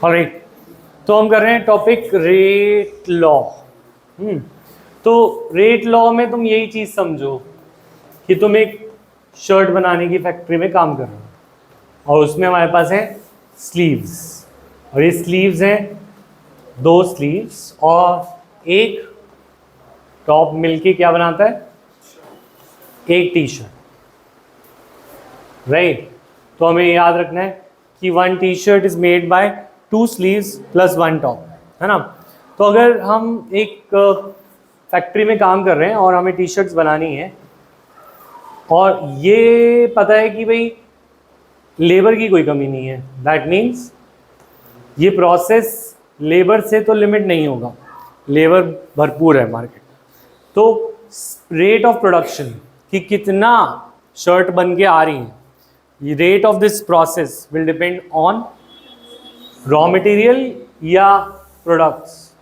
Alright, तो हम कर रहे हैं टॉपिक रेट लॉ। तो रेट लॉ में तुम यही चीज समझो कि तुम एक शर्ट बनाने की फैक्ट्री में काम कर रहे हो और उसमें हमारे पास है स्लीव्स, और ये स्लीव्स हैं 2 स्लीव्स और एक टॉप मिलके क्या बनाता है, एक टी शर्ट, राइट। तो हमें याद रखना है कि 1 T shirt is made by 2 sleeves plus 1 top, है ना। तो अगर हम एक फैक्ट्री में काम कर रहे हैं और हमें टी शर्ट्स बनानी है और ये पता है कि भाई लेबर की कोई कमी नहीं है, दैट मीन्स ये प्रोसेस लेबर से तो लिमिट नहीं होगा, लेबर भरपूर है मार्केट। तो रेट ऑफ प्रोडक्शन कि कितना शर्ट बन के आ रही है, ये rate of this process will depend on raw material या प्रोडक्ट्स,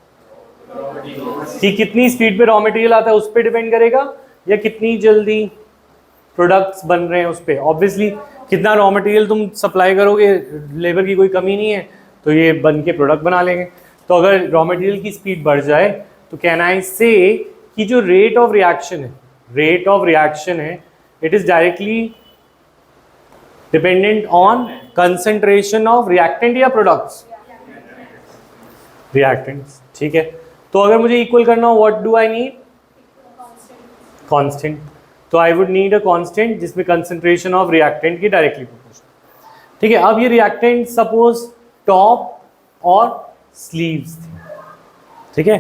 कि कितनी स्पीड पे रॉ मटेरियल आता है उस पर डिपेंड करेगा या कितनी जल्दी प्रोडक्ट्स बन रहे हैं उस पर। ऑब्वियसली कितना रॉ मटेरियल तुम सप्लाई करोगे, लेबर की कोई कमी नहीं है तो ये बन के प्रोडक्ट बना लेंगे। तो अगर रॉ मटेरियल की स्पीड बढ़ जाए तो कैन आई से कि जो रेट ऑफ रिएक्शन है it is directly dependent on concentration of reactant या प्रोडक्ट्स, रिएक्टेंट्स, ठीक है। तो अगर मुझे इक्वल करना हो what do I need, constant. तो I would need a constant जिसमें कंसंट्रेशन ऑफ रिएक्टेंट की डायरेक्टली प्रोपोर्शनल, ठीक है। अब ये रिएक्टेंट सपोज टॉप और स्लीव्स थे, ठीक है।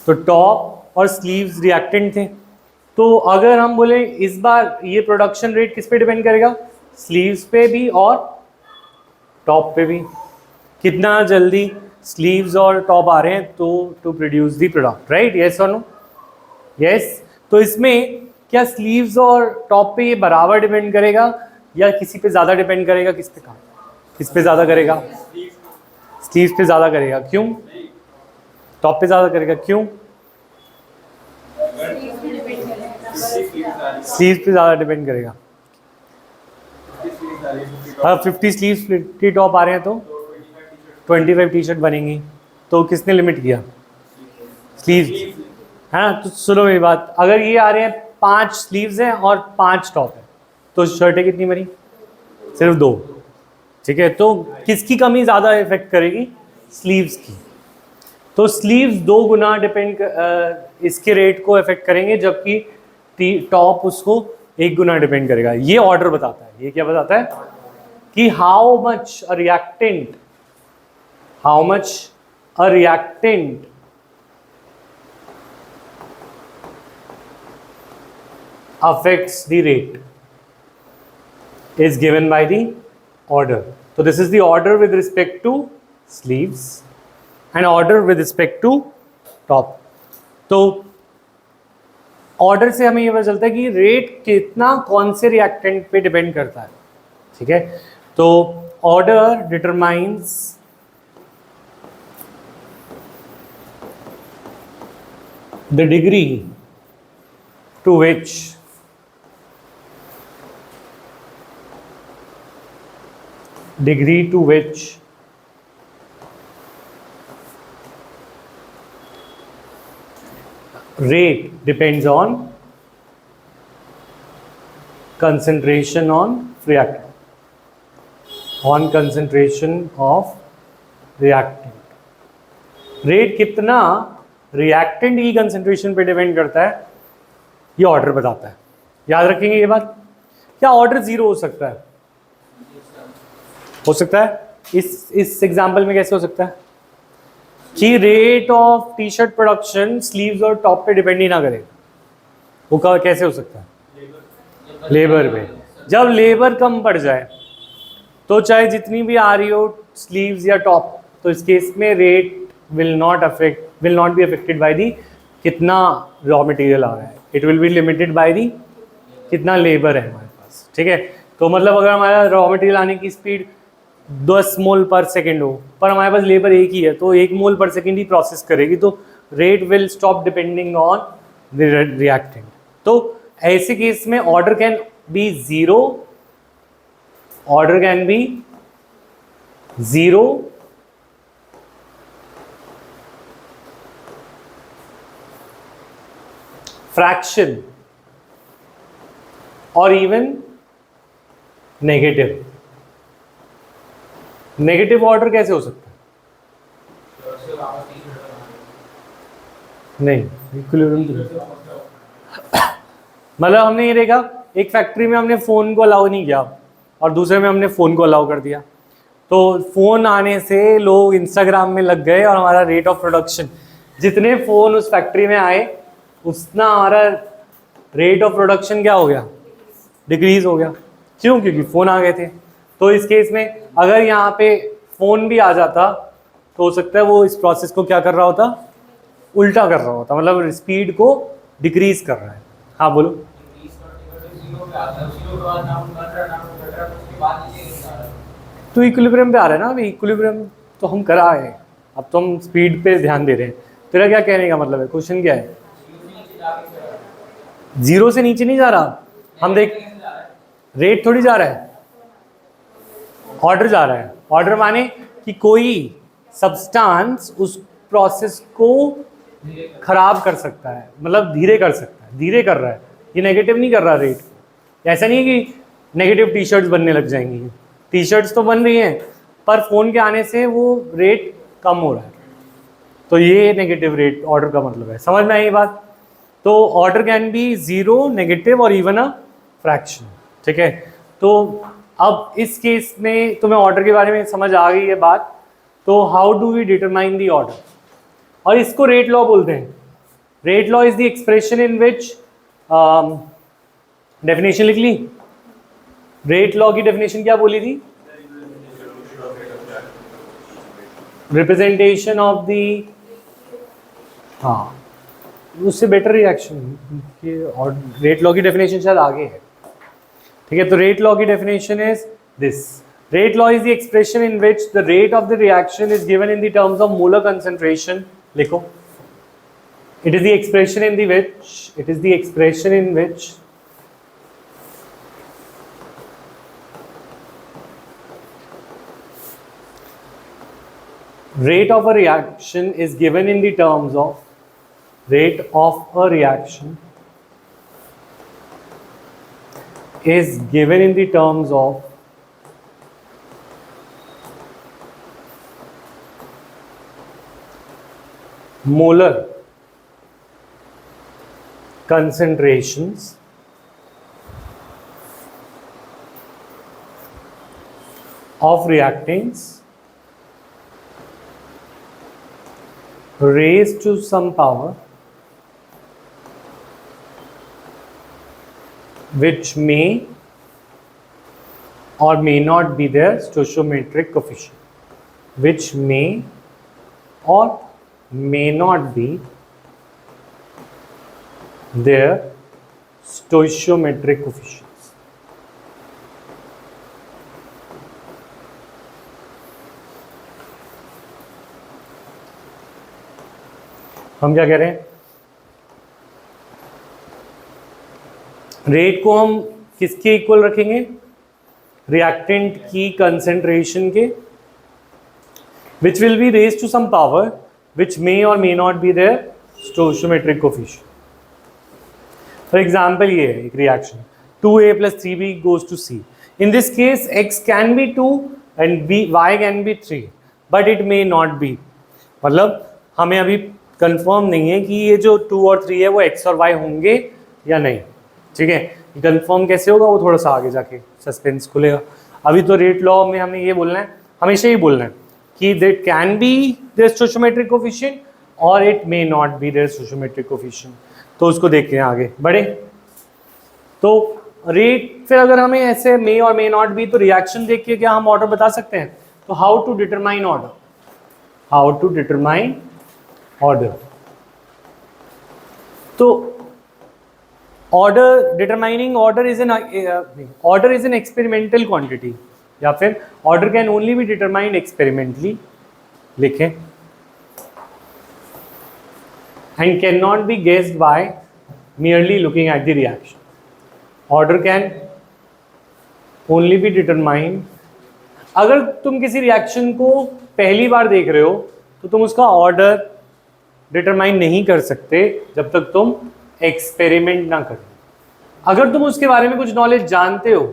तो टॉप और स्लीव्स रिएक्टेंट थे, तो अगर हम बोले इस बार ये प्रोडक्शन रेट किस पे डिपेंड करेगा, स्लीव्स पे भी और टॉप पे भी, कितना जल्दी स्लीव्स और टॉप आ रहे हैं तो to produce the product, right, yes और नो, यस। तो इसमें क्या स्लीव्स और टॉप पे ये बराबर डिपेंड करेगा या किसी पे ज़्यादा डिपेंड करेगा, किस पे कहाँ, किस पे ज़्यादा करेगा, स्लीव्स पे ज़्यादा करेगा, क्यों, टॉप पे ज़्यादा करेगा, क्यों, स्लीव्स पे ज़्यादा डिपेंड करेगा। अब 50 स्लीव्स 50 टॉप आ रहे हैं तो 25 टी शर्ट बनेंगी, तो किसने लिमिट किया, स्लीव्स, है ना। तो सुनो मेरी बात, अगर ये आ रहे हैं 5 स्लीव्स हैं और 5 टॉप है तो शर्टें कितनी बनी, सिर्फ 2, ठीक है। तो किसकी कमी ज़्यादा इफेक्ट करेगी, स्लीव्स की। तो स्लीव्स 2 गुना डिपेंड इसके रेट को इफेक्ट करेंगे, जबकि टॉप उसको 1 गुना डिपेंड करेगा। ये ऑर्डर बताता है, ये क्या बताता है कि how much a reactant affects the rate is given by the order. So this is the order with respect to sleeves and order with respect to top. तो ऑर्डर से हमें ये पता चलता है कि रेट कितना कौन से रिएक्टेंट पे डिपेंड करता है, ठीक है। तो order determines the degree to which rate depends on concentration of reactant। Rate कितना रिएक्टेंट की कंसेंट्रेशन पे डिपेंड करता है, ये ऑर्डर बताता है, याद रखेंगे ये बात। क्या ऑर्डर 0 हो सकता है, हो सकता है। इस एग्जाम्पल में कैसे हो सकता है कि rate of T shirt production sleeves और टॉप पे डिपेंड ही ना करे, वो कैसे हो सकता है, लेबर पे। जब लेबर कम पड़ जाए तो चाहे जितनी भी आ रही हो स्लीव्स या टॉप, तो इस केस में rate will not be affected by the कितना रॉ मटेरियल आ रहा है, it will be limited by the कितना लेबर है हमारे पास, ठीक है। तो मतलब अगर हमारा रॉ मटेरियल आने की स्पीड 10 मोल पर सेकेंड हो पर हमारे पास लेबर एक ही है तो 1 मोल पर सेकेंड ही प्रोसेस करेगी, तो rate will stop depending on the reactant. तो ऐसे केस में order can be zero, order can be zero, fraction और इवन नेगेटिव। नेगेटिव ऑर्डर कैसे हो सकता है? नहीं, इक्विलिब्रियम मतलब हमने ये देखा, एक फैक्ट्री में हमने फ़ोन को अलाउ नहीं किया और दूसरे में हमने फ़ोन को अलाउ कर दिया, तो फ़ोन आने से लोग इंस्टाग्राम में लग गए और हमारा रेट ऑफ प्रोडक्शन, जितने फ़ोन उस फैक्ट्री में आए उतना हमारा रेट ऑफ प्रोडक्शन क्या हो गया? डिक्रीज हो गया। क्यों? क्योंकि फ़ोन आ गए थे। तो इस केस में अगर यहाँ पे फ़ोन भी आ जाता तो हो सकता है वो इस प्रोसेस को क्या कर रहा होता? उल्टा कर रहा होता, मतलब स्पीड को डिक्रीज कर रहा है। हाँ बोलो। तो इक्विलिब्रियम पे आ रहा है ना अभी, इक्विलिब्रियम तो हम करा है, अब तो हम स्पीड पे ध्यान दे रहे हैं। तेरा क्या कहने का मतलब है? क्वेश्चन क्या है? जीरो से नीचे नहीं जा रहा, हम देख रेट थोड़ी जा रहा है, ऑर्डर जा रहा है। ऑर्डर माने कि कोई सब्सटेंस उस प्रोसेस को खराब कर सकता है, मतलब धीरे कर सकता है, धीरे कर रहा है, ये नेगेटिव नहीं कर रहा रेट। ऐसा नहीं है कि नेगेटिव टी शर्ट्स बनने लग जाएंगी, टी शर्ट्स तो बन रही हैं पर फ़ोन के आने से वो रेट कम हो रहा है, तो ये नेगेटिव रेट ऑर्डर का मतलब है। समझ में आई ये बात? तो order can be zero, negative और इवन अ फ्रैक्शन। ठीक है, तो अब इस केस में तुम्हें ऑर्डर के बारे में समझ आ गई है बात, तो how do we determine the order? और इसको रेट लॉ बोलते हैं। Rate law is the expression in which, definition लिख ली? रेट लॉ की डेफिनेशन क्या बोली थी? रिप्रेजेंटेशन ऑफ दी, हाँ उससे बेटर रिएक्शन। और रेट लॉ की डेफिनेशन शायद आगे है। ठीक है, तो रेट लॉ की definition is this: rate law is the expression in which the rate of the reaction is given in the terms of molar concentration. लिखो, it is the expression in the which, it is the expression in which rate of a reaction is given in the terms of rate of a reaction is given in the terms of molar concentrations of reactants raised to some power which may or may not be their stoichiometric coefficient, which may or may not be their stoichiometric coefficients. हम क्या कह रहे हैं? Rate को हम किसके equal रखेंगे? Reactant की कंसेंट्रेशन के, which will be raised to some power which may or may not be their stoichiometric coefficient. For example, ये है एक reaction 2a plus 3b goes to c. In this case, x can be 2 and y can be 3, but it may not be. मतलब हमें अभी confirm नहीं है कि ये जो 2 और 3 है वो x और y होंगे या नहीं। ठीक है, कंफर्म कैसे होगा वो थोड़ा सा आगे जाके सस्पेंस खुलेगा। अभी तो रेट लॉ में हमें ये बोलना है, हमेशा ही बोलना है कि that can be there stoichiometric coefficient और it may not be there stoichiometric coefficient. तो उसको देखते हैं आगे बढ़े। तो रेट, फिर अगर हमें ऐसे मे और मे नॉट बी, तो रिएक्शन देख के क्या हम ऑर्डर बता सकते हैं? तो how to determine order, how to determine order. तो order, determining order is an experimental quantity, या फिर order can only be determined experimentally, लिखें, and can not be guessed by merely looking at the reaction. Order can only be determined, अगर तुम किसी reaction को पहली बार देख रहे हो तो तुम उसका ऑर्डर डिटरमाइन नहीं कर सकते जब तक तुम एक्सपेरिमेंट ना करो। अगर तुम उसके बारे में कुछ नॉलेज जानते हो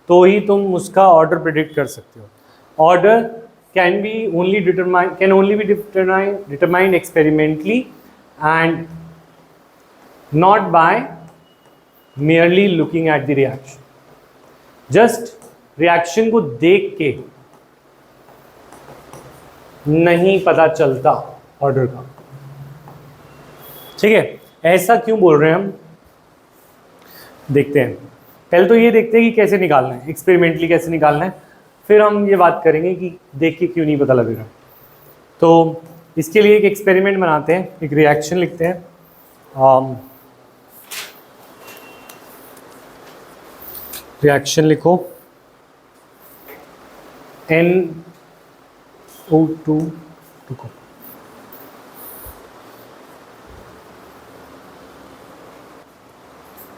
तो ही तुम उसका ऑर्डर प्रिडिक्ट कर सकते हो। Order can only be determined experimentally and not by merely looking at the reaction। Just reaction को देख के नहीं पता चलता ऑर्डर का, ठीक है। ऐसा क्यों बोल रहे हैं हम, देखते हैं। पहले तो ये देखते हैं कि कैसे निकालना है, एक्सपेरिमेंटली कैसे निकालना है, फिर हम ये बात करेंगे कि देख के क्यों नहीं पता लगेगा। तो इसके लिए एक एक्सपेरिमेंट बनाते हैं, एक रिएक्शन लिखते हैं। रिएक्शन लिखो NO2 रुको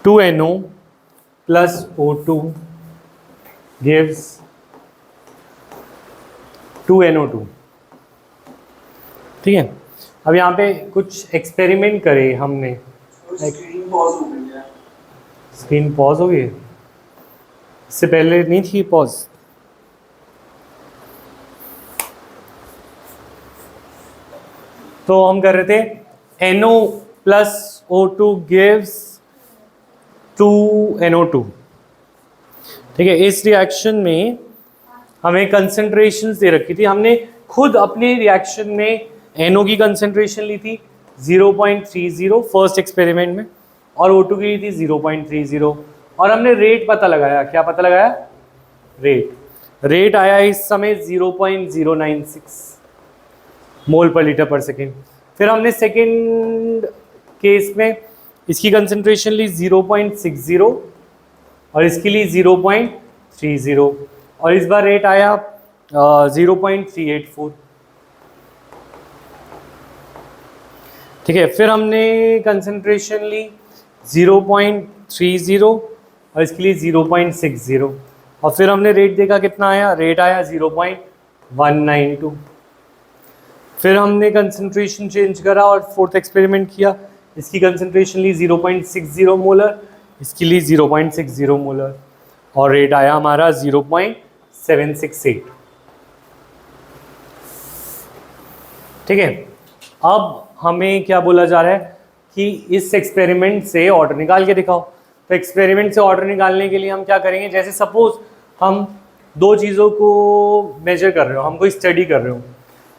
2NO plus O2 gives 2NO2, ठीक है। अब यहाँ पे कुछ एक्सपेरिमेंट करे हमने। स्क्रीन पॉज हो गई, इससे पहले नहीं थी पॉज। तो हम कर रहे थे NO plus O2 gives 2NO2, ठीक है। इस रिएक्शन में हमें कंसंट्रेशन दे रखी थी, हमने खुद अपने रिएक्शन में NO की कंसंट्रेशन ली थी 0.30 फर्स्ट एक्सपेरिमेंट में, और O2 की ली थी 0.30, और हमने रेट पता लगाया। क्या पता लगाया? रेट आया इस समय 0.096 मोल पर लीटर पर सेकेंड। फिर हमने सेकेंड केस में इसकी कंसंट्रेशन ली 0.60 और इसकी ली 0.30, और इस बार रेट आया 0.384, ठीक है। फिर हमने कंसंट्रेशन ली 0.30 और इसके लिए 0.60, और फिर हमने रेट देखा कितना आया, रेट आया 0.192। फिर हमने कंसंट्रेशन चेंज करा और फोर्थ एक्सपेरिमेंट किया, इसकी कंसंट्रेशन ली 0.60 मोलर, इसके लिए 0.60 मोलर, और रेट आया हमारा 0.768, ठीक है। अब हमें क्या बोला जा रहा है कि इस एक्सपेरिमेंट से ऑर्डर निकाल के दिखाओ। तो एक्सपेरिमेंट से ऑर्डर निकालने के लिए हम क्या करेंगे, जैसे सपोज हम दो चीज़ों को मेजर कर रहे हो, हम कोई स्टडी कर रहे हो,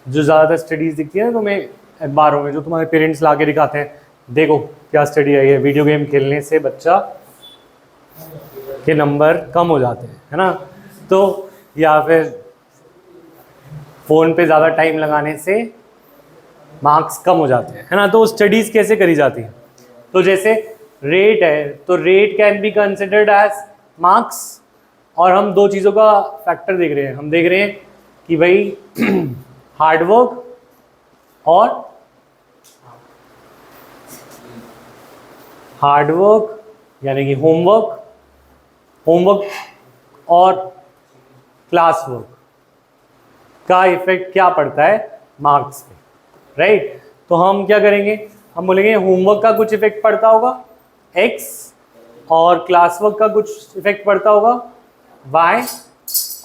जो ज़्यादातर स्टडीज़ दिखती है ना तुम्हें अखबारों में, जो तुम्हारे पेरेंट्स ला के दिखाते हैं, देखो क्या स्टडी आई है, वीडियो गेम खेलने से बच्चा के नंबर कम हो जाते हैं, है ना। तो या फिर फ़ोन पे ज़्यादा टाइम लगाने से मार्क्स कम हो जाते हैं, है ना। तो स्टडीज़ कैसे करी जाती हैं, तो जैसे रेट है, तो rate can be considered as marks, और हम दो चीज़ों का फैक्टर देख रहे हैं। हम देख रहे हैं कि भाई हार्डवर्क यानी कि होमवर्क और क्लास वर्क का इफेक्ट क्या पड़ता है मार्क्स पे, राइट। तो हम क्या करेंगे, हम बोलेंगे होमवर्क का कुछ इफेक्ट पड़ता होगा x, और क्लास वर्क का कुछ इफेक्ट पड़ता होगा y,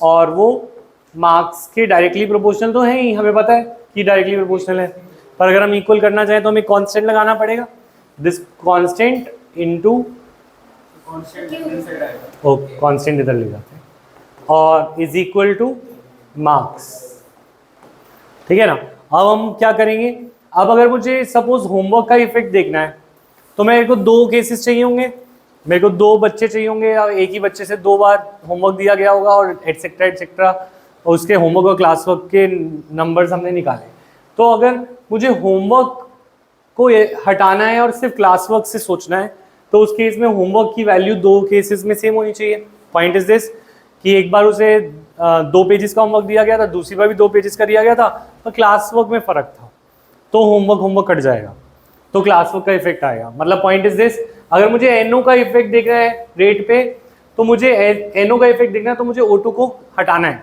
और वो मार्क्स के डायरेक्टली प्रोपोर्शनल तो है ही, हमें पता है कि डायरेक्टली प्रोपोर्शनल है, पर अगर हम इक्वल करना चाहें तो हमें कांस्टेंट लगाना पड़ेगा, दिस कांस्टेंट इनटू कांस्टेंट इधर ले जाते हैं, और इज इक्वल टू मार्क्स, ठीक है ना। अब हम क्या करेंगे, अब अगर मुझे सपोज होमवर्क का इफेक्ट देखना है तो मेरे को दो केसेस चाहिए होंगे, मेरे को दो बच्चे चाहिए होंगे, और एक ही बच्चे से दो बार होमवर्क दिया गया होगा, और एटसेट्रा एटसेट्रा, और उसके होमवर्क और क्लास वर्क के नंबर्स हमने निकाले। तो अगर मुझे होमवर्क को हटाना है और सिर्फ क्लास वर्क से सोचना है, तो उस केस में होमवर्क की वैल्यू दो केसेस में सेम होनी चाहिए। पॉइंट इज दिस कि एक बार उसे 2 पेजेस का होमवर्क दिया गया था, दूसरी बार भी 2 पेजेस का दिया गया था, तो क्लास वर्क में फ़र्क था, तो होमवर्क कट जाएगा, तो क्लास वर्क का इफेक्ट आएगा। मतलब पॉइंट इज दिस अगर मुझे NO का इफेक्ट देखना है रेट पे, तो मुझे NO का इफेक्ट देखना है तो मुझे O2 को हटाना है।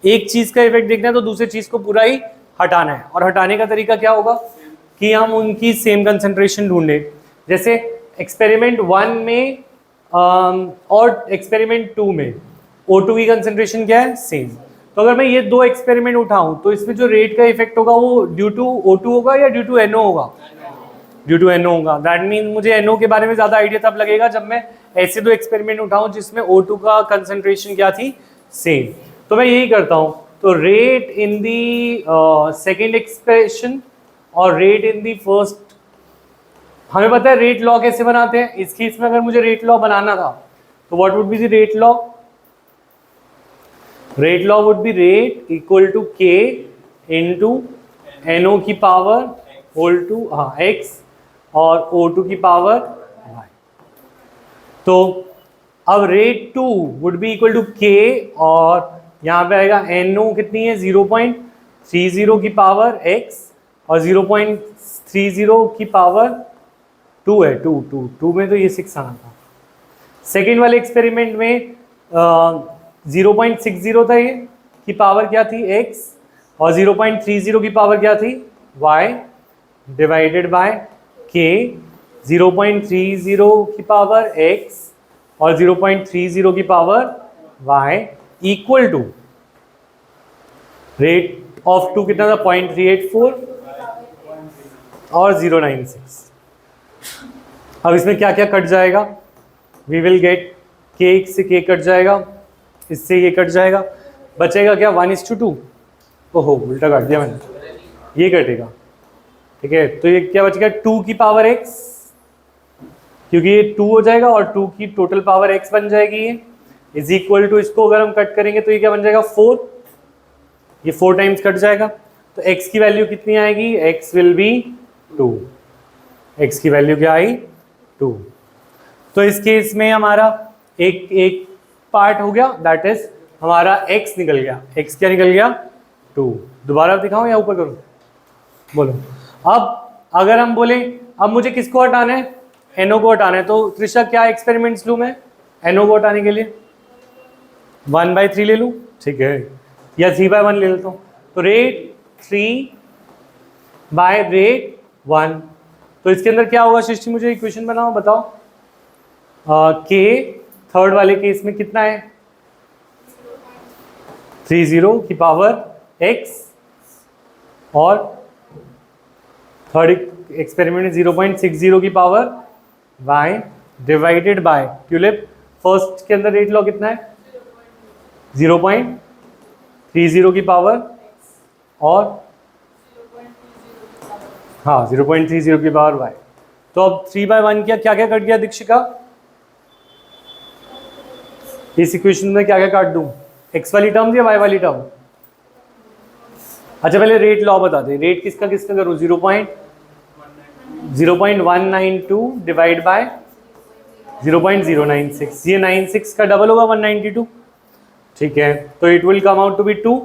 एक चीज का इफेक्ट देखना है तो दूसरी चीज को पूरा ही हटाना है। और हटाने का तरीका क्या होगा कि हम उनकी सेम कंसंट्रेशन ढूंढें। जैसे एक्सपेरिमेंट 1 में और एक्सपेरिमेंट 2 में O2 की कंसंट्रेशन क्या है, सेम। तो अगर मैं ये दो एक्सपेरिमेंट उठाऊं तो इसमें जो रेट का इफेक्ट होगा वो ड्यू टू O2 होगा या ड्यू टू NO होगा? ड्यू टू NO होगा। दैट मीन मुझे NO के बारे में ज्यादा आइडिया तब लगेगा जब मैं ऐसे दो एक्सपेरिमेंट उठाऊं जिसमें O2 का कंसंट्रेशन क्या थी, सेम। तो मैं यही करता हूं। तो rate in the second expression और रेट इन दी फर्स्ट, हमें पता है रेट लॉ कैसे बनाते हैं। इस केस में अगर मुझे रेट लॉ बनाना था तो what would be the rate law? Rate law would be rate equal to K into NO की पावर होल टू X और O2 की पावर Y। तो अब rate 2 would be equal to K और यहाँ पे आएगा NO कितनी है, 0.30 की पावर X और 0.30 की पावर 2 है। 2 में तो ये 6 आना था। सेकेंड वाले एक्सपेरिमेंट में 0.60 था ये की पावर क्या थी, X और 0.30 की पावर क्या थी, Y डिवाइडेड बाय K। 0.30 की पावर X और 0.30 की power Y equal to rate of 2 कितना था, 0.384 और 096। अब इसमें क्या क्या कट जाएगा, वी विल गेट K से K कट जाएगा, इससे ये कट जाएगा, बचेगा क्या 1:2। ओहो उल्टा काट दिया मैंने, ये कटेगा। ठीक है, तो ये क्या बचेगा 2 की पावर X, क्योंकि ये 2 हो जाएगा और 2 की टोटल पावर X बन जाएगी। ये इज इक्वल टू, इसको अगर हम कट करेंगे तो ये क्या बन जाएगा 4, ये 4 टाइम्स कट जाएगा। तो X की वैल्यू कितनी आएगी, X विल बी 2। X की वैल्यू क्या आई, 2। तो इस केस में हमारा एक पार्ट हो गया, दैट इज हमारा X निकल गया। X क्या निकल गया, 2। दोबारा दिखाऊं या ऊपर करूं, बोलो। अब अगर हम बोले अब मुझे किसको हटाना है, NO को हटाना है, तो त्रिशा क्या एक्सपेरिमेंट्स लूं मैं NO को हटाने के लिए? 1/3 ले लूं, ठीक है, या 3/1 ले लेता हूं। तो रेट 3 बाय रेट 1। तो इसके अंदर क्या होगा सृष्टि, मुझे इक्वेशन बनाओ, बताओ। K थर्ड वाले केस में कितना है, 30 की पावर X और थर्ड एक्सपेरिमेंट में 0.60 की power Y divided by tulip. First के अंदर रेट लॉ कितना है, 0.30 की पावर और 0.30 की पावर Y। तो अब 3/1 क्या क्या क्या कट गया दीक्षिका, इस इक्वेशन में क्या क्या काट दूं, X वाली टर्म या Y वाली टर्म? अच्छा पहले रेट लॉ बता दे, रेट किसका किसका करूं, 0.192 डिवाइड बाय 0.096, ये 96 का डबल होगा 192। ठीक है, तो it will come out to be 2।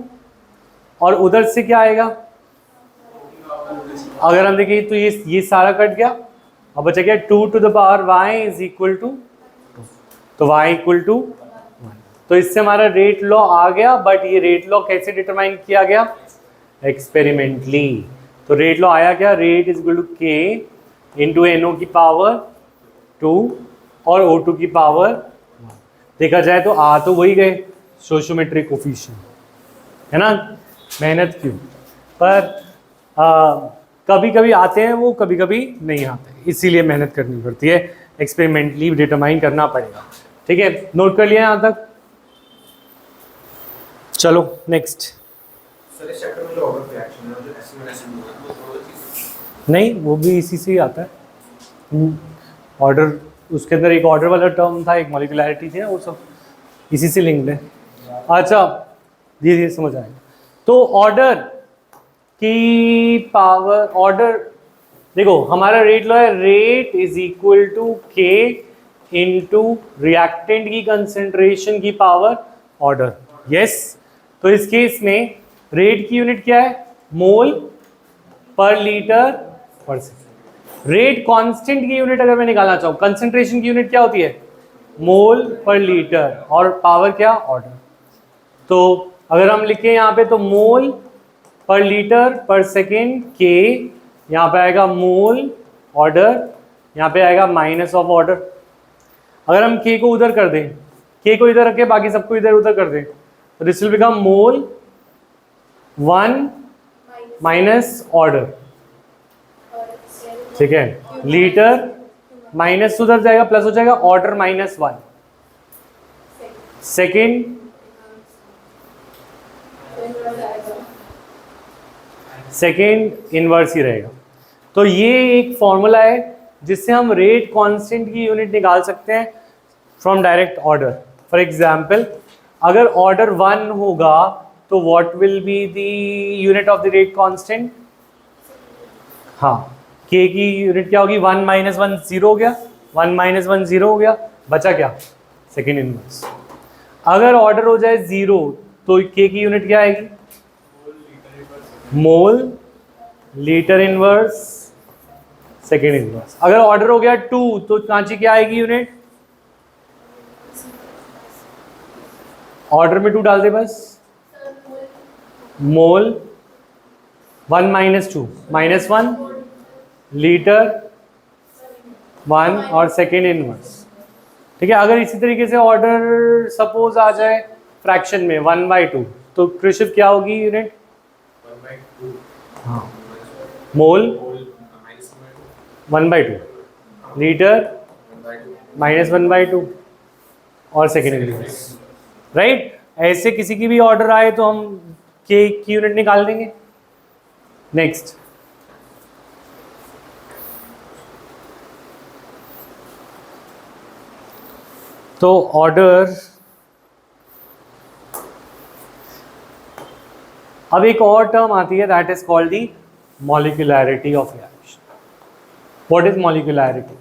और उधर से क्या आएगा, अगर हम देखें तो ये सारा कट गया, अब बचा क्या 2 to the power Y is equal to 2, तो Y इक्वल टू 1। तो इससे हमारा रेट लॉ आ गया। बट ये रेट लॉ कैसे डिटरमाइन किया गया, एक्सपेरिमेंटली। तो रेट लॉ आया क्या, rate is equal to K into NO की पावर 2 और O2 की पावर 1। देखा जाए तो आ तो वही गए, सोशियोमेट्रिक कोफिशिएंट है ना। मेहनत क्यों, पर कभी कभी आते हैं वो, कभी कभी नहीं आते, इसीलिए मेहनत करनी पड़ती है, एक्सपेरिमेंटली डिटरमाइन करना पड़ेगा। ठीक है, नोट कर लिया यहाँ तक, चलो नेक्स्ट। नहीं वो भी इसी से ही आता है, ऑर्डर, उसके अंदर एक ऑर्डर वाला टर्म था, एक मॉलिक्यूलैरिटी थी ना, वो सब इसी से लिंक्ड है। अच्छा धीरे धीरे समझ आएगा। तो ऑर्डर की पावर, ऑर्डर देखो हमारा रेट लॉ है, rate is equal to K into reactant की कंसेंट्रेशन की पावर ऑर्डर। यस, तो इस केस में रेट की यूनिट क्या है, मोल पर लीटर पर सेकेंड। रेट कांस्टेंट की यूनिट अगर मैं निकालना चाहूँ, कंसंट्रेशन की यूनिट क्या होती है? मोल पर लीटर, और पावर क्या? ऑर्डर। तो अगर हम लिखें यहाँ पे तो मोल पर लीटर पर सेकेंड के, यहाँ पे आएगा मोल ऑर्डर, यहाँ पे आएगा माइनस ऑफ ऑर्डर। अगर हम के को उधर कर दें, के को इधर रखें, बाकी सबको इधर उधर कर दें, तो this will become mole 1 minus order. ठीक है, लीटर माइनस उधर जाएगा, प्लस हो जाएगा ऑर्डर माइनस 1, सेकेंड इनवर्स ही रहेगा। तो ये एक फॉर्मूला है जिससे हम रेट कांस्टेंट की यूनिट निकाल सकते हैं from direct order. For example, अगर ऑर्डर 1 होगा तो what will be the unit of the rate constant? हाँ, के की यूनिट क्या होगी? 1 माइनस 1 0 हो गया, 1 माइनस 1 0 हो गया, बचा क्या? Second inverse. अगर ऑर्डर हो जाए 0 तो के की यूनिट क्या आएगी? Mole litre inverse second inverse. अगर ऑर्डर हो गया 2 तो कांची क्या आएगी यूनिट? ऑर्डर में 2 डाल दे बस, मोल 1 माइनस 2 माइनस 1 लीटर 1 और सेकेंड इनवर्स। ठीक है, अगर इसी तरीके से ऑर्डर सपोज आ जाए फ्रैक्शन में 1/2 तो कृषिप क्या होगी यूनिट? हाँ, मोल 1/2 लीटर -1/2 और सेकेंड इनवर्स। राइट, ऐसे किसी की भी ऑर्डर आए तो हम के की यूनिट निकाल देंगे। नेक्स्ट, तो ऑर्डर, अब एक और टर्म आती है that is called the molecularity of reaction. What is molecularity?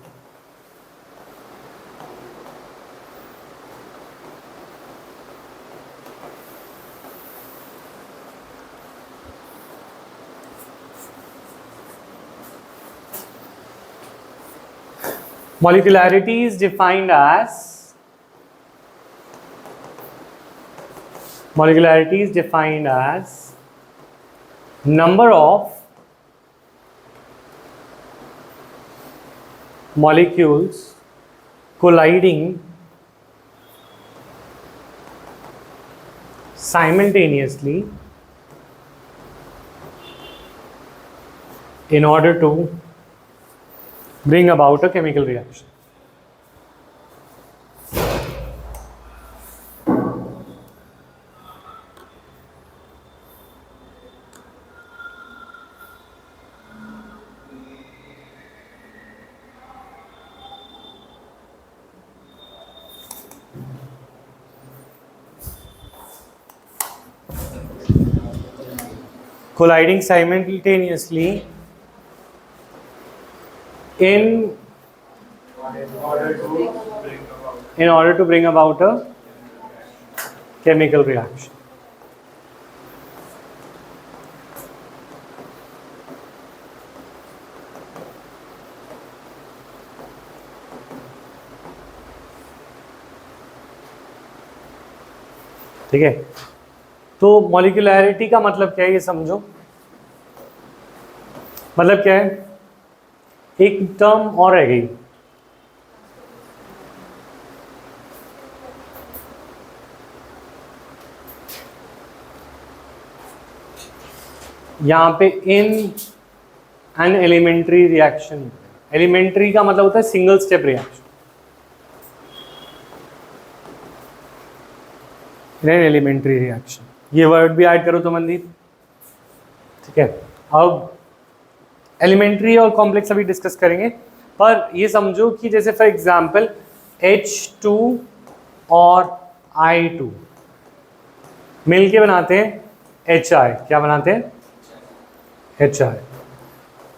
Molecularity is defined as number of molecules colliding simultaneously in order to bring about a chemical reaction. Colliding simultaneously in order to bring about a chemical reaction. ठीक है, तो मॉलिक्यूलैरिटी का मतलब क्या है ये समझो। मतलब क्या है, एक टर्म और रह गई, यहां पे in an elementary reaction. Elementary का मतलब होता है single step reaction. Elementary reaction, ये वर्ड भी ऐड करो तो मनदीप। ठीक है, अब एलिमेंट्री और कॉम्प्लेक्स अभी डिस्कस करेंगे, पर ये समझो कि जैसे फॉर एग्जांपल H2 और I2 मिलके बनाते हैं HI। क्या बनाते हैं? HI।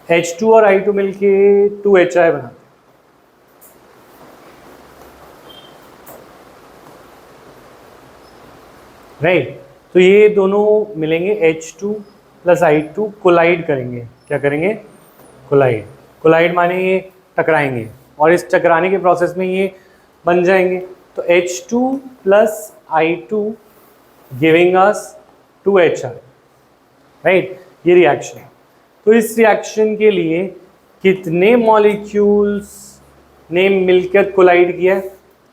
H2 और I2 मिलके 2HI बनाते हैं। राइट, तो ये दोनों मिलेंगे H2 प्लस I2 कोलाइड करेंगे। क्या करेंगे? कोलाइड। कोलाइड माने ये टकराएंगे और इस टकराने के प्रोसेस में ये बन जाएंगे। तो H2 plus I2 giving us 2HR, right, ये रिएक्शन है। तो इस रिएक्शन के लिए कितने मॉलिक्यूल्स ने मिलकर कोलाइड किया?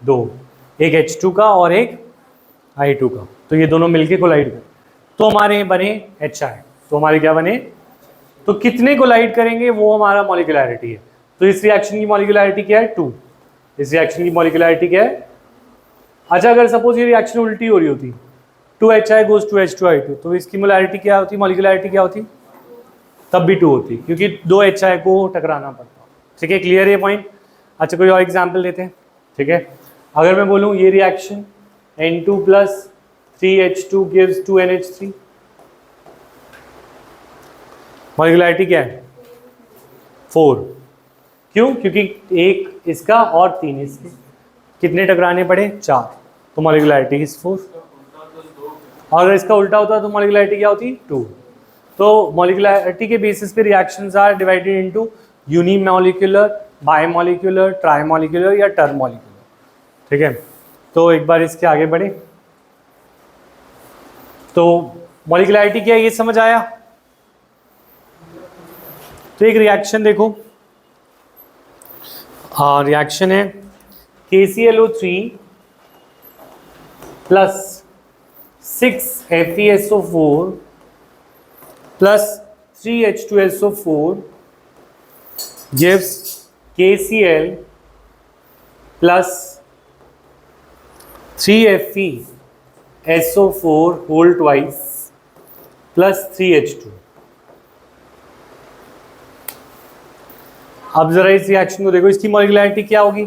2, एक H2 का और एक I2 का, तो ये दोनों मिलकर कोलाइड कर, तो हमारे बने HI। तो हमारे क्या बने? तो कितने कोलाइड करेंगे वो हमारा मॉलिक्यूलैरिटी है। तो इस रिएक्शन की मॉलिक्यूलैरिटी क्या है? 2। इस रिएक्शन की मॉलिक्यूलैरिटी क्या है? अच्छा, अगर सपोज ये रिएक्शन उल्टी हो रही होती, 2HI गोज टू H2I2, तो इसकी मोलैरिटी क्या होती, मॉलिक्यूलैरिटी क्या होती? तब भी 2 होती, क्योंकि 2 HI को टकराना पड़ता। ठीक है, क्लियर है पॉइंट? अच्छा, कोई और एग्जाम्पल लेते हैं। ठीक है, अगर मैं बोलूँ ये reaction N2 plus 3H2 gives 2NH3, मॉलिक्यूलैरिटी क्या है? 4। क्यों? क्योंकि एक इसका और 3 इसके, कितने टकराने पड़े? 4, तो मॉलिक्यूलैरिटी इज 4। और अगर इसका उल्टा होता तो मॉलिक्यूलैरिटी क्या होती? 2। तो मॉलिक्यूलैरिटी के बेसिस पे reactions are divided into unimolecular, bimolecular, trimolecular या टर्मॉलिक्यूलर। ठीक है, तो एक बार इसके आगे बढ़े। तो मॉलिक्यूलैरिटी क्या है ये समझ आया? तो एक रिएक्शन देखो, रिएक्शन है KClO3 plus 6FeSO4 plus 3H2SO4 gives KCl plus 3FeSO4 whole twice plus 3H2। अब जरा इस रिएक्शन को देखो, इसकी मॉलिक्यूलैरिटी क्या होगी?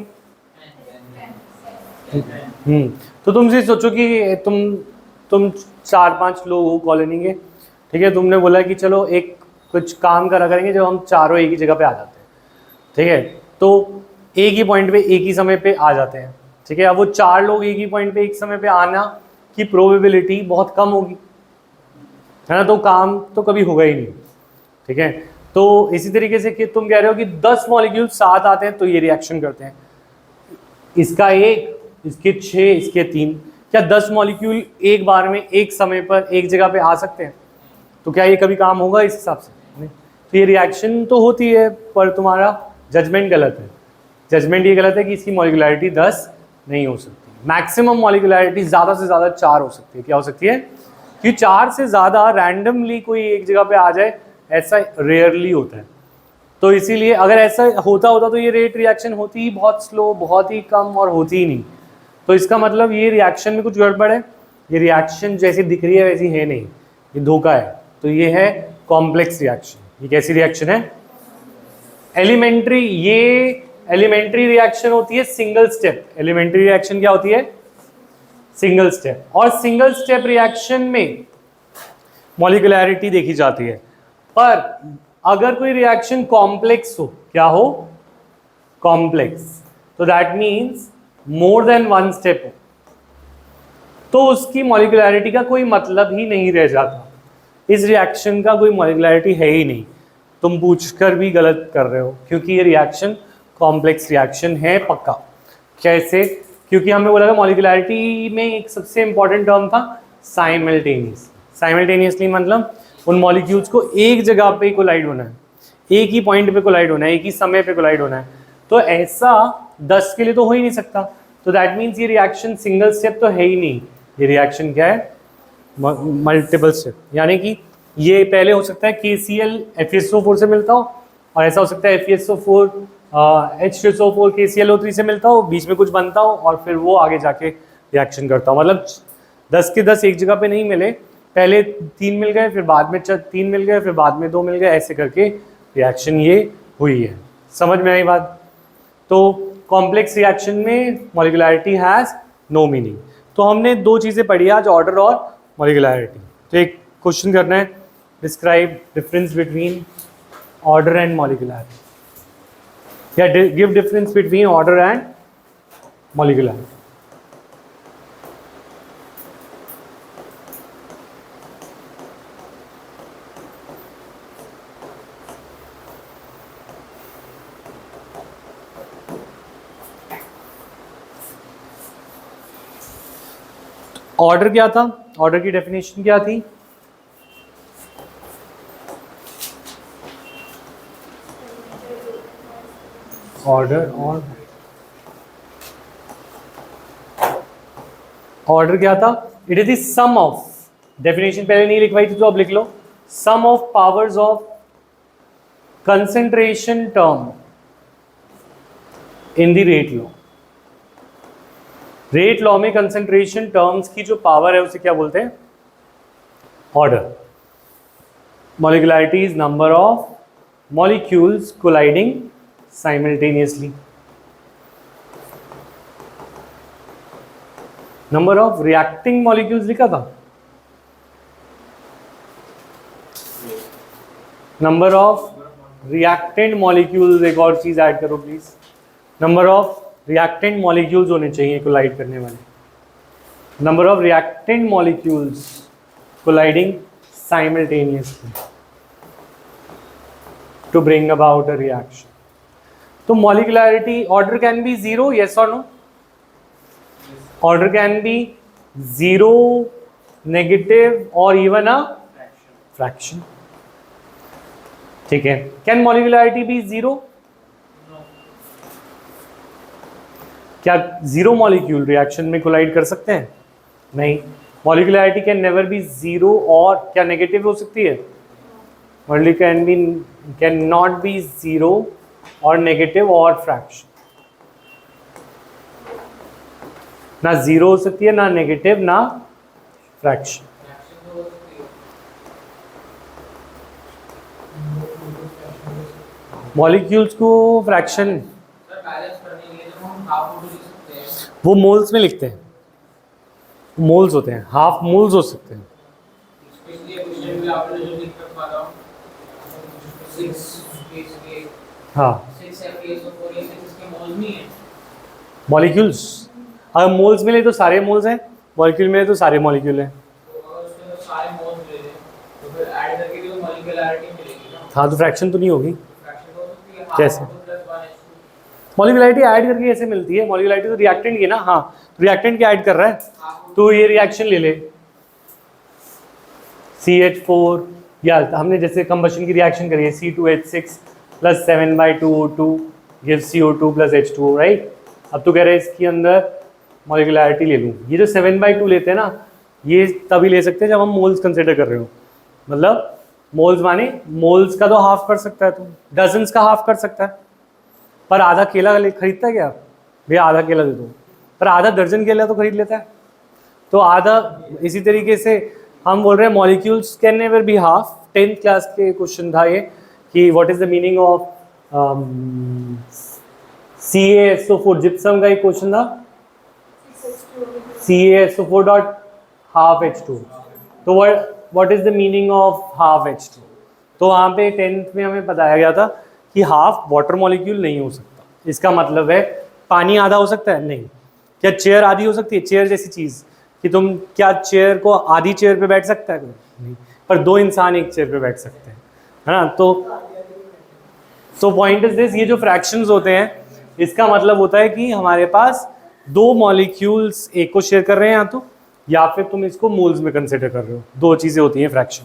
तो तुमसे सोचो कि तुम 4-5 लोग हो कॉलोनी के। ठीक है, तुमने बोला कि चलो एक कुछ काम करा करेंगे जब हम चारों एक ही जगह पे आ जाते हैं। ठीक है, तो एक ही पॉइंट पे एक ही समय पे आ जाते हैं। ठीक है, अब वो 4 लोग एक ही पॉइंट पे एक समय पे आना की प्रोबेबिलिटी बहुत कम होगी, है ना, तो काम तो कभी होगा ही नहीं। ठीक है, तो इसी तरीके से कि तुम कह रहे हो कि 10 मॉलिक्यूल साथ आते हैं तो ये रिएक्शन करते हैं, इसका 1, इसके 6, इसके 3। क्या 10 मॉलिक्यूल एक बार में एक समय पर एक जगह पे आ सकते हैं? तो क्या ये कभी काम होगा इस हिसाब से? नहीं। तो ये रिएक्शन तो होती है, पर तुम्हारा जजमेंट गलत है। जजमेंट ये गलत है कि इसकी मॉलिक्यूलैरिटी 10 नहीं हो सकती। मैक्सिमम मॉलिक्यूलैरिटी ज़्यादा से ज़्यादा 4 हो सकती है। क्या हो सकती है? कि 4 से ज़्यादा रैंडमली कोई एक जगह पे आ जाए, ऐसा रेयरली होता है। तो इसीलिए अगर ऐसा होता तो ये रेट रिएक्शन होती ही बहुत स्लो, बहुत ही कम, और होती ही नहीं। तो इसका मतलब ये रिएक्शन में कुछ गड़बड़ है, ये रिएक्शन जैसी दिख रही है वैसी है नहीं, ये धोखा है। तो ये है कॉम्प्लेक्स रिएक्शन। ये कैसी रिएक्शन है? एलिमेंट्री। ये एलिमेंट्री रिएक्शन होती है सिंगल स्टेप। एलिमेंट्री रिएक्शन क्या होती है? Single step. और सिंगल स्टेप रिएक्शन में मॉलिक्यूलैरिटी देखी जाती है। पर अगर कोई रिएक्शन कॉम्प्लेक्स हो, क्या हो? कॉम्प्लेक्स, तो that means more than 1 step हो, तो उसकी मॉलिक्यूलैरिटी का कोई मतलब ही नहीं रह जाता। इस रिएक्शन का कोई मॉलिक्यूलैरिटी है ही नहीं। तुम पूछकर भी गलत कर रहे हो, क्योंकि ये रिएक्शन कॉम्प्लेक्स रिएक्शन है पक्का। कैसे? क्योंकि हमें बोला था मॉलिक्यूलैरिटी में एक सबसे इंपॉर्टेंट टर्म था साइमल्टेनियस। साइमल्टेनियसली मतलब उन मॉलिक्यूल्स को एक जगह पे कोलाइड होना है, एक ही पॉइंट पे कोलाइड होना है, एक ही समय पे कोलाइड होना है। तो ऐसा 10 के लिए तो हो ही नहीं सकता। तो दैट मीन्स ये रिएक्शन सिंगल स्टेप तो है ही नहीं। ये रिएक्शन क्या है? Multiple step. यानी कि ये पहले हो सकता है KCl FeSO4 से मिलता हो, और ऐसा हो सकता है FeSO4 H2SO4 KClO3 से मिलता हो, बीच में कुछ बनता हो, और फिर वो आगे जाके रिएक्शन करता हो। मतलब 10 के 10 एक जगह पे नहीं मिले, पहले 3 मिल गए, फिर बाद में 3 मिल गए, फिर बाद में 2 मिल गए, ऐसे करके रिएक्शन ये हुई है। समझ में आई बात? तो कॉम्प्लेक्स रिएक्शन में मॉलिक्यूलैरिटी हैज़ नो मीनिंग। तो हमने 2 चीज़ें पढ़ी आज, ऑर्डर और मॉलिक्यूलैरिटी। तो एक क्वेश्चन करना है, describe difference between order and molecularity, या give difference between order and molecularity. Order क्या था, ऑर्डर की डेफिनेशन क्या थी? ऑर्डर और ऑर्डर क्या था? It is the sum of, definition पहले नहीं लिखवाई थी तो अब लिख लो, sum of powers of concentration term in the rate law. Rate law में कंसेंट्रेशन टर्म्स की जो पावर है उसे क्या बोलते हैं? Order. Molecularity is number of molecules colliding simultaneously. Number of reacting molecules लिखा था, नंबर ऑफ रिएक्टेंट मॉलिक्यूल्स, एक और चीज ऐड करो please, number of reactant molecules होने चाहिए कोलाइड करने वाले, number of reactant molecules colliding simultaneously to bring about a reaction. तो molecularity, order can be zero, yes और no? Order can be zero, negative और इवन अ फ्रैक्शन, ठीक है। Can molecularity be zero? क्या zero molecule reaction में collide कर सकते हैं? नहीं। Molecularity can never be zero, और क्या नेगेटिव हो सकती है? मॉलिक्युलैरिटी कैन नॉट बी जीरो और नेगेटिव और फ्रैक्शन, ना जीरो हो सकती है, ना नेगेटिव, ना फ्रैक्शन। मॉलिक्यूल्स को फ्रैक्शन वो मोल्स में लिखते हैं, मोल्स होते हैं, हाफ मोल्स हो सकते हैं। हाँ, मॉलिक्यूल्स अगर मोल्स मिले तो सारे मोल्स हैं, मॉलिक्यूल मिले तो सारे मॉलिक्यूल हैं। हाँ, तो फ्रैक्शन तो नहीं होगी। कैसे? मॉलिक्युलैरिटी ऐड करके ऐसे मिलती है, मॉलिक्युलैरिटी तो रिएक्टेंट की ना, हाँ, रिएक्टेंट क्या ऐड कर रहा है, तो ये रिएक्शन ले ले CH4, या हमने जैसे कंबशन की रिएक्शन करी है, C2H6 + 7/2O2 gives CO2 + H2O, right. अब तो कह रहे हैं इसके अंदर मॉलिक्युलैरिटी ले लूँ, ये जो 7/2 लेते हैं ना, ये तभी ले सकते हैं जब हम मोल्स कंसिडर कर रहे हो, मतलब मोल्स माने मोल्स का तो हाफ कर सकता है, तो डजन्स का हाफ कर सकता है, पर आधा केला खरीदता है क्या भैया? आधा केला दे दो, पर आधा दर्जन केला तो खरीद लेता है, तो आधा। इसी तरीके से हम बोल रहे हैं molecules can never be half. 10th class के क्वेश्चन था ये कि what is the meaning of CaSO4, gypsum का एक क्वेश्चन था, CaSO4 डॉट हाफ H2, तो what is the meaning of half H2? तो वहाँ पे 10th में हमें बताया गया था कि हाफ वाटर मॉलिक्यूल नहीं हो सकता। इसका मतलब है पानी आधा हो सकता है? नहीं। क्या चेयर आधी हो सकती है? चेयर जैसी चीज़ कि तुम क्या चेयर को आधी चेयर पे बैठ सकता है? नहीं। पर दो इंसान एक चेयर पे बैठ सकते हैं, है ना। तो पॉइंट इज दिस, ये जो फ्रैक्शंस होते हैं इसका मतलब होता है कि हमारे पास दो मॉलिक्यूल्स एक को शेयर कर रहे हैं, या फिर तुम इसको मोल्स में कंसिडर कर रहे हो, दो चीज़ें होती हैं फ्रैक्शन।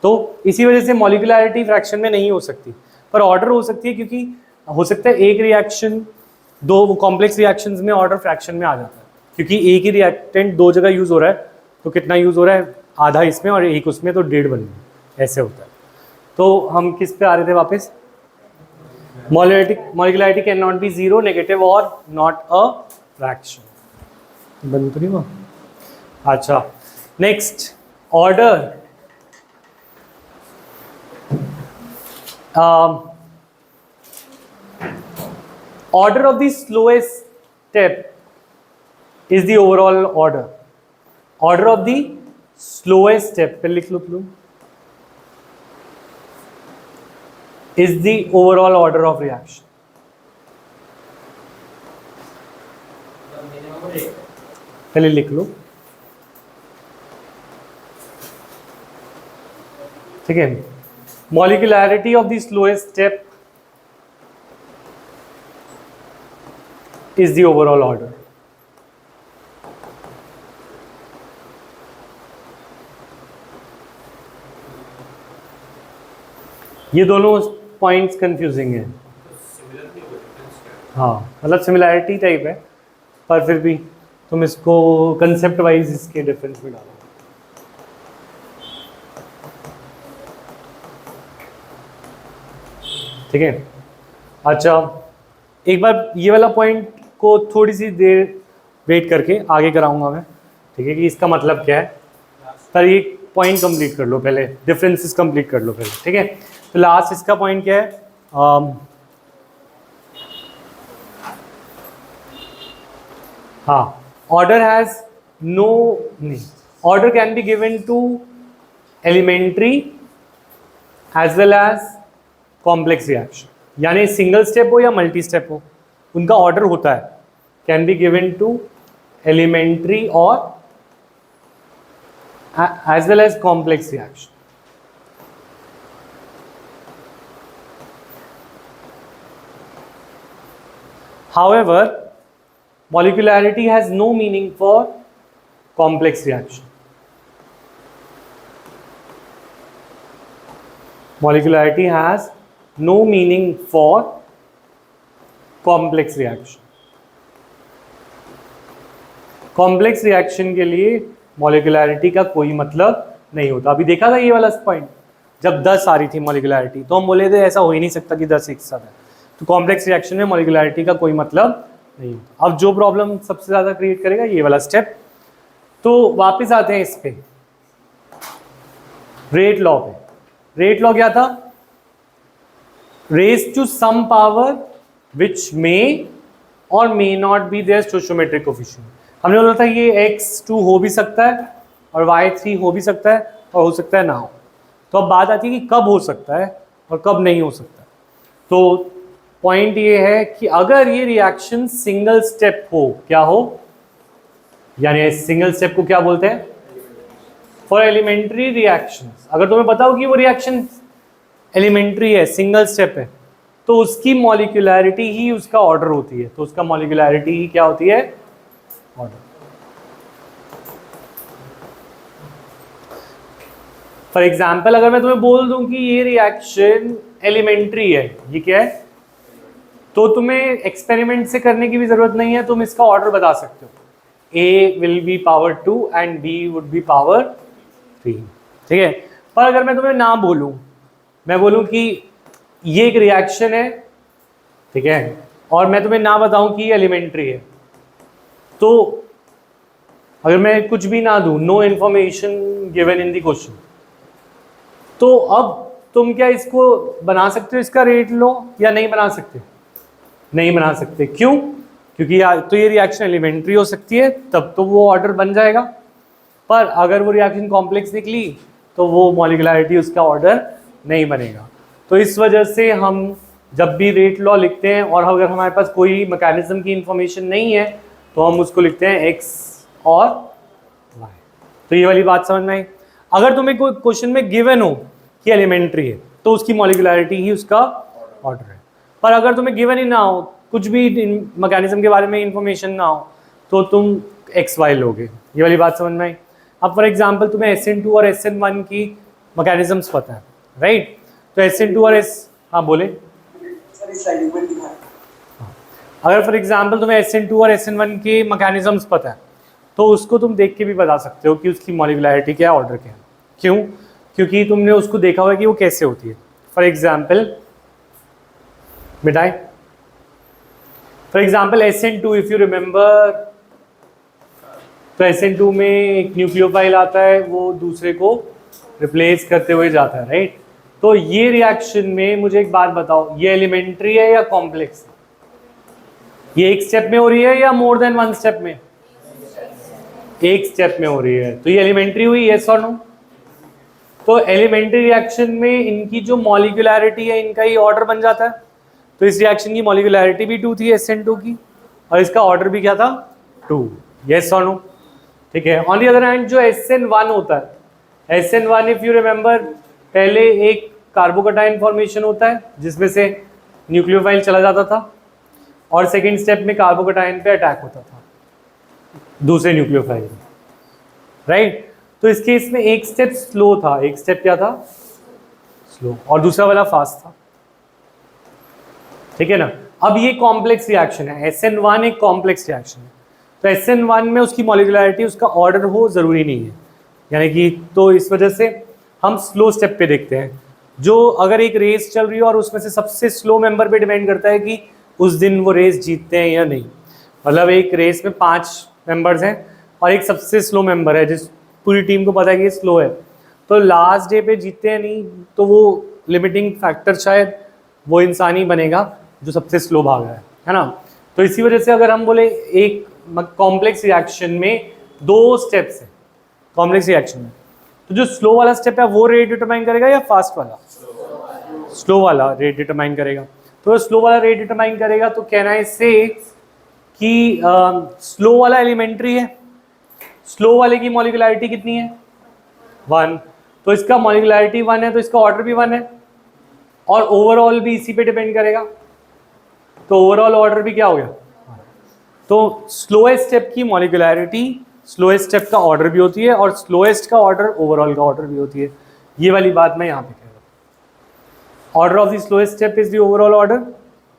तो इसी वजह से मॉलिक्युलैरिटी फ्रैक्शन में नहीं हो सकती, पर ऑर्डर हो सकती है, क्योंकि हो सकता है एक रिएक्शन, दो कॉम्प्लेक्स रिएक्शंस में ऑर्डर फ्रैक्शन में आ जाता है, क्योंकि एक ही रिएक्टेंट दो जगह यूज़ हो रहा है, तो कितना यूज़ हो रहा है? आधा इसमें और एक उसमें, तो 1.5 बन गया, ऐसे होता है। तो हम किस पे आ रहे थे वापस? Molecularity can not be zero, negative और नॉट अ फ्रैक्शन। बंद तो नहीं हुआ? अच्छा, next order. Order of the slowest step is the overall order. Order of the slowest step, पे लिख लो तुम, is the overall order of reaction. पहले लिख लो, ठीक है। Molecularity of the slowest step is the overall order. ये दोनों points confusing हैं। हाँ मतलब सिमिलैरिटी टाइप है, पर फिर भी तुम इसको कंसेप्ट वाइज इसके डिफरेंस में डालो। ठीक है, अच्छा एक बार ये वाला पॉइंट को थोड़ी सी देर वेट करके आगे कराऊंगा मैं, ठीक है, कि इसका मतलब क्या है। पर ये पॉइंट कंप्लीट कर लो पहले, डिफरेंसेस कंप्लीट कर लो पहले, ठीक है। तो लास्ट इसका पॉइंट क्या है, हाँ, ऑर्डर हैज नो, नहीं, order can be given to elementary as well as complex reaction, यानी सिंगल स्टेप हो या मल्टी स्टेप हो, उनका ऑर्डर होता है, can be given to elementary और as well as complex reaction. However, molecularity has no meaning for complex reaction. Molecularity has no meaning for complex reaction. Complex reaction के लिए मॉलिक्युलैरिटी का कोई मतलब नहीं होता। अभी देखा था ये वाला पॉइंट, जब 10 आ रही थी मॉलिक्युलैरिटी तो हम बोले थे ऐसा हो ही नहीं सकता कि 10 एक साथ है। तो कॉम्प्लेक्स रिएक्शन में मॉलिक्युलैरिटी का कोई मतलब नहीं होता। अब जो प्रॉब्लम सबसे ज़्यादा क्रिएट करेगा ये वाला स्टेप। तो वापस आते हैं इस पे, रेट लॉ पे। रेट लॉ क्या था, raise to sum power which may और may not be there stoichiometric coefficient. हमने बोला था ये x2 हो भी सकता है और y3 हो भी सकता है और हो सकता है ना हो। तो अब बात आती है कि कब हो सकता है और कब नहीं हो सकता। तो पॉइंट ये है कि अगर ये रिएक्शन सिंगल स्टेप हो, क्या हो, यानी सिंगल स्टेप को क्या बोलते हैं, फॉर एलिमेंट्री रिएक्शंस। अगर तुम्हें पता हो कि वो रिएक्शन एलिमेंट्री है, सिंगल स्टेप है, तो उसकी मॉलिक्युलैरिटी ही उसका ऑर्डर होती है। तो उसका मॉलिक्युलैरिटी ही क्या होती है, ऑर्डर। फॉर एग्जाम्पल अगर मैं तुम्हें बोल दूं कि ये रिएक्शन एलिमेंट्री है, ये क्या है, तो तुम्हें एक्सपेरिमेंट से करने की भी जरूरत नहीं है, तुम इसका ऑर्डर बता सकते हो, A will be power 2 and B would be power 3, ठीक है। पर अगर मैं तुम्हें ना बोलूं, मैं बोलूं कि ये एक रिएक्शन है, ठीक है, और मैं तुम्हें ना बताऊं कि ये एलिमेंट्री है, तो अगर मैं कुछ भी ना दूं, no information given in the question, तो अब तुम क्या इसको बना सकते हो, इसका रेट लो, या नहीं बना सकते? नहीं बना सकते। क्यों? क्योंकि तो ये रिएक्शन एलिमेंट्री हो सकती है, तब तो वो ऑर्डर बन जाएगा, पर अगर वो रिएक्शन कॉम्प्लेक्स निकली तो वो मॉलिक्युलैरिटी उसका ऑर्डर नहीं बनेगा। तो इस वजह से हम जब भी रेट लॉ लिखते हैं और अगर हमारे पास कोई मैकेनिज्म की इंफॉर्मेशन नहीं है तो हम उसको लिखते हैं x और y। तो ये वाली बात समझ में आई। अगर तुम्हें कोई क्वेश्चन में गिवन हो कि एलिमेंट्री है तो उसकी मॉलिक्युलैरिटी ही उसका ऑर्डर है, पर अगर तुम्हें गिवन ही ना हो, कुछ भी मैकेनिज्म के बारे में इंफॉर्मेशन ना हो, तो तुम एक्स वाई लोगे। ये वाली बात समझ में आई। अब फॉर एग्जांपल तुम्हें SN2 और SN1 की मैकेनिज्म्स पता है, राइट? तो SN2 और हाँ बोले, अगर फॉर एग्जांपल तुम्हें SN2 और SN1 के मैकेनिज्म्स पता है तो उसको तुम देख के भी बता सकते हो कि उसकी मॉलिक्युलैरिटी क्या है, ऑर्डर क्या है। क्यों? क्योंकि तुमने उसको देखा हुआ कि वो कैसे होती है। फॉर एग्जाम्पल मिटाए, for example SN2, if you remember, तो SN2 में एक न्यूक्लियोफाइल आता है, वो दूसरे को रिप्लेस करते हुए जाता है, राइट? तो ये रिएक्शन में मुझे एक बात बताओ, ये एलिमेंट्री है या कॉम्प्लेक्स? ये एक स्टेप में हो रही है या मोर देन वन स्टेप में? एक स्टेप में हो रही है, तो ये एलिमेंट्री हुई, यस और नो? तो एलिमेंट्री रिएक्शन में इनकी जो मॉलिक्युलैरिटी है, इनका ही ऑर्डर बन जाता है। तो इस रिएक्शन की मॉलिक्युलैरिटी भी 2 थी SN2 की, और इसका ऑर्डर भी क्या था, 2, यस और नो? ठीक है। ऑन दी अदर हैंड जो SN1 होता है, SN1 इफ यू रिमेंबर, पहले एक कार्बोकटाइन फॉर्मेशन होता है जिसमें से न्यूक्लियोफाइल चला जाता था, और सेकेंड स्टेप में कार्बोकटाइन पे अटैक होता था दूसरे न्यूक्लियोफाइल में, राइट? तो इस केस में एक स्टेप स्लो था, एक स्टेप क्या था, स्लो, और दूसरा वाला फास्ट था, ठीक है ना। अब ये कॉम्प्लेक्स रिएक्शन है, SN1 एक कॉम्प्लेक्स रिएक्शन है, तो SN1 में उसकी मॉलिक्यूलरिटी, उसका ऑर्डर हो ज़रूरी नहीं है, यानी कि तो इस वजह से हम स्लो स्टेप पे देखते हैं। जो अगर एक रेस चल रही है और उसमें से सबसे स्लो मेंबर पे डिपेंड करता है कि उस दिन वो रेस जीतते हैं या नहीं। मतलब एक रेस में 5 मेंबर्स हैं और एक सबसे स्लो मेंबर है जिस पूरी टीम को पता है कि ये स्लो है, तो लास्ट डे पे जीतते हैं नहीं, तो वो लिमिटिंग फैक्टर शायद वो इंसान ही बनेगा जो सबसे स्लो भाग रहा है ना। तो इसी वजह से अगर हम बोले एक कॉम्प्लेक्स रिएक्शन में 2 स्टेप्स हैं कॉम्प्लेक्स रिएक्शन में, तो जो स्लो वाला स्टेप है वो रेट डिटरमाइन करेगा या फास्ट वाला? स्लो वाला रेट डिटरमाइन करेगा। तो स्लो वाला रेट डिटरमाइन करेगा तो कहना है इससे कि स्लो वाला एलिमेंट्री है, स्लो वाले की मॉलिक्यूलरिटी कितनी है? 1, तो इसका मॉलिक्यूलरिटी 1 है तो इसका ऑर्डर भी 1 है और ओवरऑल भी इसी पे डिपेंड करेगा, तो ओवरऑल ऑर्डर भी क्या हो गया? तो स्लोएस्ट स्टेप की मॉलिक्यूलरिटी स्लोएस्ट स्टेप का ऑर्डर भी होती है और स्लोएस्ट का ऑर्डर ओवरऑल का ऑर्डर भी होती है। ये वाली बात मैं यहाँ पे कह रहा हूँ, order of the slowest step is the overall order,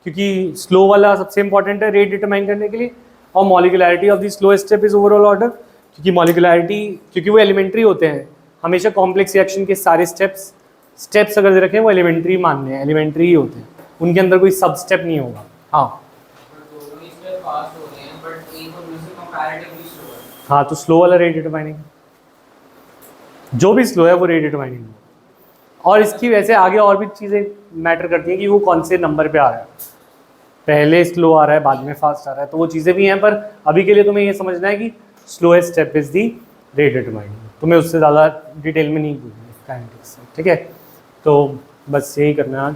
क्योंकि स्लो वाला सबसे इंपॉर्टेंट है रेट डिटरमाइन करने के लिए, और molecularity of the slowest step is overall order, क्योंकि मॉलिक्यूलरिटी क्योंकि वो एलिमेंट्री होते हैं, हमेशा कॉम्प्लेक्स रिएक्शन के सारे स्टेप्स अगर रखें वो एलिमेंट्री मानने हैं, एलिमेंट्री ही होते हैं, उनके अंदर कोई सब स्टेप नहीं होगा। हाँ हाँ, तो स्लो वाला रेट डिटरमाइनिंग, जो भी स्लो है वो रेट डिटरमाइनिंग, और इसकी वैसे आगे और भी चीज़ें मैटर करती हैं कि वो कौन से नंबर पे आ रहा है, पहले स्लो आ रहा है बाद में फास्ट आ रहा है, तो वो चीज़ें भी हैं, पर अभी के लिए तुम्हें ये समझना है कि slowest step is the rate determining, तुम्हें उससे ज़्यादा डिटेल में नहीं पूछना काइनेटिक्स से, ठीक है। तो बस यही करना है आज।